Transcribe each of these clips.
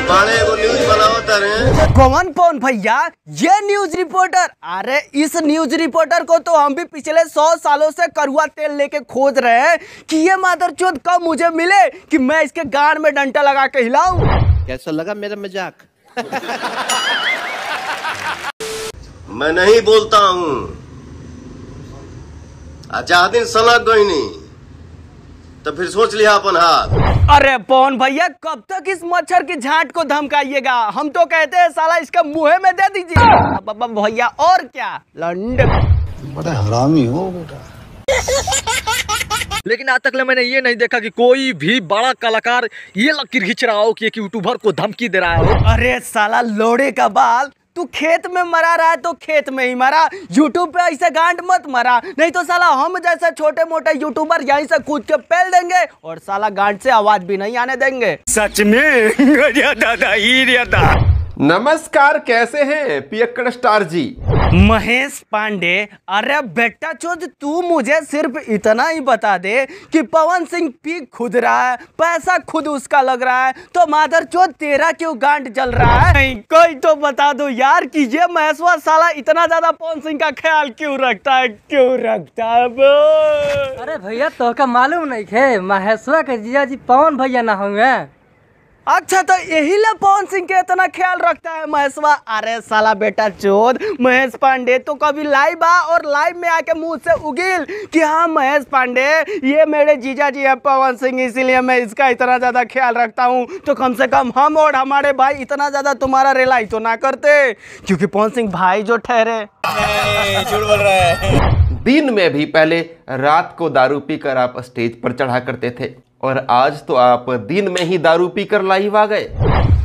बाड़े को न्यूज बनाओ तारे। कौन पवन भैया? ये न्यूज रिपोर्टर? अरे इस न्यूज रिपोर्टर को तो हम भी पिछले 100 सालों से कड़वा तेल लेके खोज रहे हैं कि ये मादरचोद कब मुझे मिले कि मैं इसके गांड में डंडा लगा के हिलाऊं। कैसा लगा मेरा मजाक? मैं नहीं बोलता हूँ। आजादी सलग गई नहीं तो फिर सोच लिया अपन हाथ। अरे पवन भैया कब तक इस मच्छर की झांट को धमकाइएगा? हम तो कहते हैं साला इसका मुंह में दे दीजिए। अब भैया और क्या लंड। बड़ा हरामी हो बेटा। लेकिन आज तक मैंने ये नहीं देखा कि कोई भी बड़ा कलाकार ये लकीर खींच रहा हो कि एक यूट्यूबर को धमकी दे रहा हो। अरे साला लोड़े का बाल, तू खेत में मरा रहा है तो खेत में ही मरा, यूट्यूब पे ऐसे गांड मत मरा, नहीं तो साला हम जैसे छोटे मोटे यूट्यूबर यहीं से कूद के पेल देंगे और साला गांड से आवाज भी नहीं आने देंगे। सच में दादा। नमस्कार, कैसे हैं पियक्कड़ स्टार जी? महेश पांडे, अरे बेटा चोद तू मुझे सिर्फ इतना ही बता दे कि पवन सिंह पी खुद रहा है, पैसा खुद उसका लग रहा है, तो मादर चोद तेरा क्यों गांड जल रहा है? नहीं कोई तो बता दो यार कि ये महेशवा साला इतना ज्यादा पवन सिंह का ख्याल क्यों रखता है, क्यों रखता है? अरे भैया तो का मालूम नहीं है महेशवा के जीजा जी पवन भैया ना होंगे। अच्छा तो यही ले पवन सिंह के इतना ख्याल रखता है महेशवा। अरे साला बेटा चोद महेश पांडे तो कभी लाइव आ और लाइव में आके मुंह से उगिल कि हाँ महेश पांडे ये मेरे जीजा जी है पवन सिंह, इसीलिए मैं इसका इतना ज्यादा ख्याल रखता हूँ। तो कम से कम हम और हमारे भाई इतना ज्यादा तुम्हारा रिलाई तो ना करते, क्योंकि पवन सिंह भाई जो ठहरे। झूठ बोल रहा है। दिन में भी पहले रात को दारू पीकर आप स्टेज पर चढ़ा करते थे और आज तो आप दिन में ही दारू पीकर लाइव आ गए।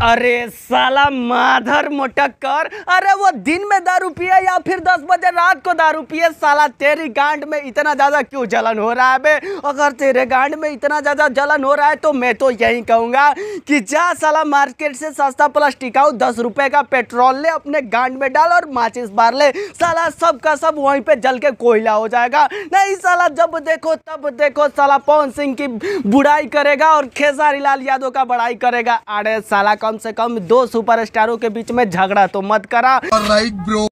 अरे साला माधर मोटक्कर, अरे वो दिन में दारू पिए या फिर 10 बजे रात को दारू पिए, साला तेरी गांड में इतना ज्यादा क्यों जलन हो रहा है बे? अगर तेरे गांड में इतना ज्यादा जलन हो रहा है तो मैं तो यही कहूंगा कि जा साला मार्केट से सस्ता प्लास्टिक आओ, 10 रुपए का पेट्रोल ले, अपने गांड में डाल और माचिस बार ले, साला सब का सब वहीं पे जल के कोयला हो जाएगा। नहीं साला जब देखो तब देखो साला पवन सिंह की बुराई करेगा और खेसारी लाल यादव का बड़ाई करेगा। अरे साला कम से कम 2 सुपरस्टारों के बीच में झगड़ा तो मत करा। Right bro.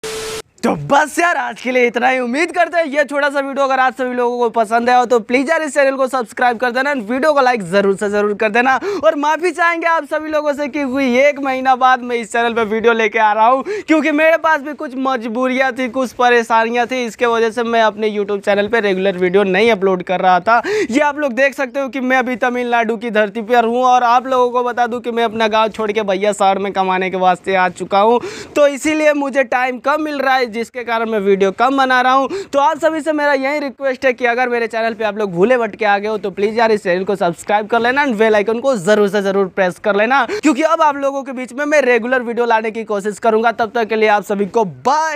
तो बस यार आज के लिए इतना ही। उम्मीद करते हैं ये छोटा सा वीडियो अगर आप सभी लोगों को पसंद आया हो तो प्लीज यार इस चैनल को सब्सक्राइब कर देना, वीडियो को लाइक जरूर से जरूर कर देना और माफी चाहेंगे आप सभी लोगों से कि 1 महीना बाद मैं इस चैनल पे वीडियो लेके आ रहा हूँ, क्योंकि मेरे पास भी कुछ मजबूरियाँ थी, कुछ परेशानियाँ थी, इसके वजह से मैं अपने यूट्यूब चैनल पर रेगुलर वीडियो नहीं अपलोड कर रहा था। ये आप लोग देख सकते हो कि मैं अभी तमिलनाडु की धरती पर हूँ और आप लोगों को बता दूँ कि मैं अपना गाँव छोड़ के भैया शहर में कमाने के वास्ते आ चुका हूँ, तो इसीलिए मुझे टाइम कम मिल रहा है, जिसके कारण मैं वीडियो कम बना रहा हूं। तो आप सभी से मेरा यही रिक्वेस्ट है कि अगर मेरे चैनल पे आप लोग भूले भटके आ गए हो तो प्लीज यार इस चैनल को सब्सक्राइब कर लेना, बेल आइकन को जरूर से जरूर प्रेस कर लेना, क्योंकि अब आप लोगों के बीच में मैं रेगुलर वीडियो लाने की कोशिश करूंगा। तब तक के लिए आप सभी को बाय।